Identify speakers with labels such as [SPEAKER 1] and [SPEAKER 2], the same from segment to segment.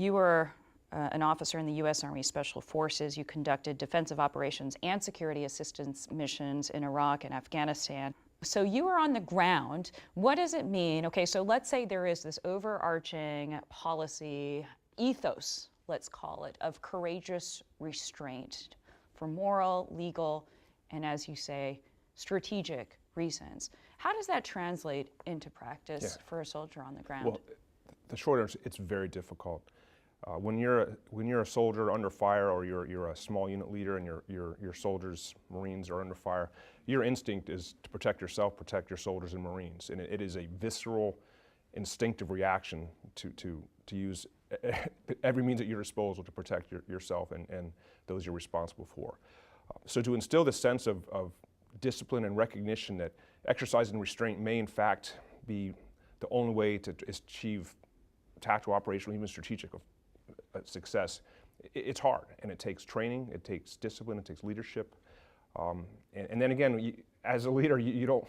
[SPEAKER 1] you were an officer in the U.S. Army Special Forces. You conducted defensive operations and security assistance missions in Iraq and Afghanistan. So you were on the ground. What does it mean? Okay, so let's say there is this overarching policy ethos, let's call it, of courageous restraint for moral, legal, and as you say, strategic reasons. How does that translate into practice for a soldier on the ground?
[SPEAKER 2] Well, the short answer, it's very difficult. When you're a soldier under fire, or you're a small unit leader, and your soldiers, Marines, are under fire, your instinct is to protect yourself, protect your soldiers and Marines, and it is a visceral, instinctive reaction to use every means at your disposal to protect yourself and those you're responsible for. So to instill the sense of discipline and recognition that exercising restraint may in fact be the only way to achieve tactical, operational, even strategic success, it's hard, and it takes training, it takes discipline, it takes leadership, and then again, as a leader, you don't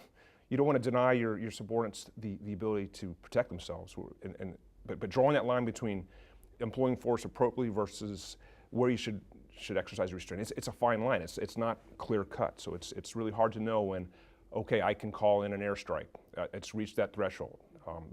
[SPEAKER 2] want to deny your subordinates the ability to protect themselves, but drawing that line between employing force appropriately versus where you should exercise restraint, it's a fine line. It's not clear cut, so it's really hard to know when, okay, I can call in an airstrike, it's reached that threshold,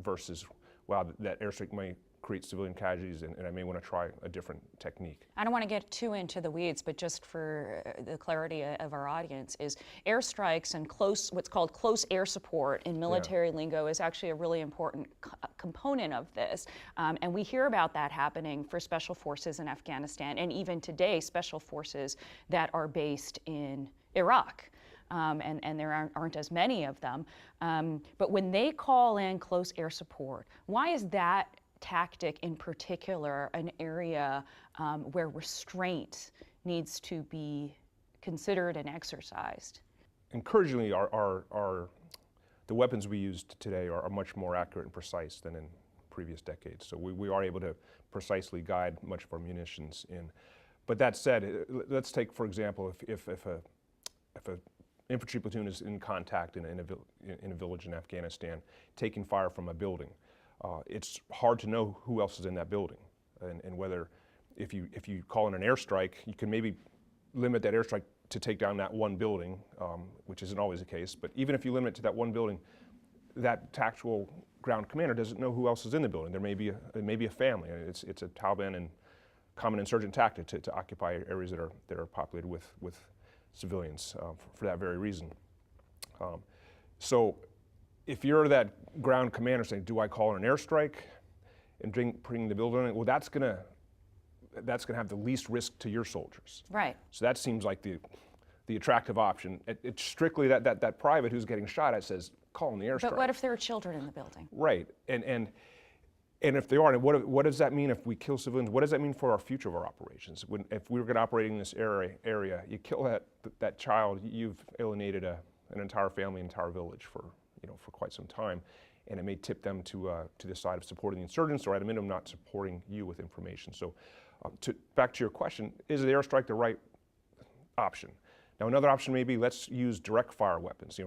[SPEAKER 2] versus, wow, that airstrike may create civilian casualties, and I may want to try a different technique.
[SPEAKER 1] I don't want to get too into the weeds, but just for the clarity of our audience, is airstrikes and what's called close air support in military lingo is actually a really important component of this. And we hear about that happening for special forces in Afghanistan, and even today, special forces that are based in Iraq. And there aren't as many of them. But when they call in close air support, why is that tactic in particular an area where restraint needs to be considered and exercised?
[SPEAKER 2] Encouragingly, the weapons we use today are much more accurate and precise than in previous decades. So we are able to precisely guide much of our munitions in. But that said, let's take, for example, if a infantry platoon is in contact in a village in Afghanistan, taking fire from a building. It's hard to know who else is in that building, and whether, if you call in an airstrike, you can maybe limit that airstrike to take down that one building, which isn't always the case. But even if you limit it to that one building, that tactical ground commander doesn't know who else is in the building. There may be a family. It's a Taliban and common insurgent tactic to occupy areas that are populated with civilians for that very reason. So if you're that ground commander saying, do I call an airstrike and bring the building? Well, that's gonna have the least risk to your soldiers.
[SPEAKER 1] Right.
[SPEAKER 2] So that seems like the attractive option. It's strictly that private who's getting shot at says, call in the airstrike.
[SPEAKER 1] But what if there are children in the building?
[SPEAKER 2] Right, and if they are, what does that mean if we kill civilians? What does that mean for our future of our operations? If we were going to operate in this area, you kill that child, you've alienated an entire family, entire village for quite some time, and it may tip them to the side of supporting the insurgents, or at a minimum not supporting you with information. So, back to your question, is the airstrike the right option? Now, another option may be, let's use direct fire weapons,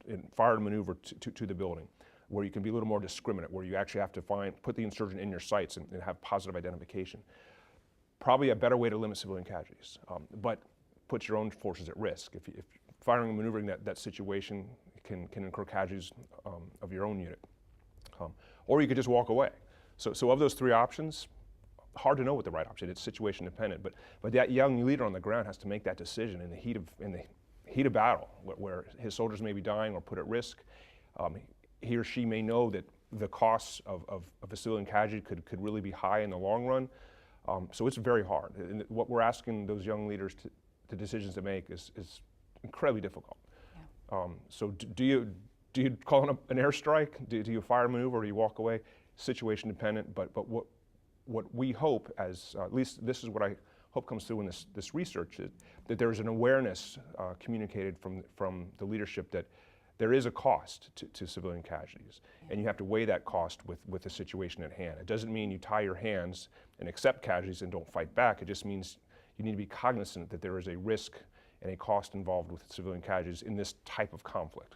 [SPEAKER 2] and fire and maneuver to the building, where you can be a little more discriminate, where you actually have to put the insurgent in your sights and have positive identification. Probably a better way to limit civilian casualties, but puts your own forces at risk. If firing and maneuvering that situation can incur casualties of your own unit. Or you could just walk away. So of those three options, hard to know what the right option is. It's situation dependent, but that young leader on the ground has to make that decision in the heat of battle, where his soldiers may be dying or put at risk. He or she may know that the costs of a civilian casualty could really be high in the long run. So it's very hard. And what we're asking those young leaders the decisions to make is incredibly difficult. Yeah. So do you call in an airstrike? Do you fire maneuver, or do you walk away? Situation dependent, but what we hope, at least this is what I hope comes through in this research, is that there's an awareness communicated from the leadership that there is a cost to civilian casualties, and you have to weigh that cost with the situation at hand. It doesn't mean you tie your hands and accept casualties and don't fight back. It just means you need to be cognizant that there is a risk and a cost involved with civilian casualties in this type of conflict.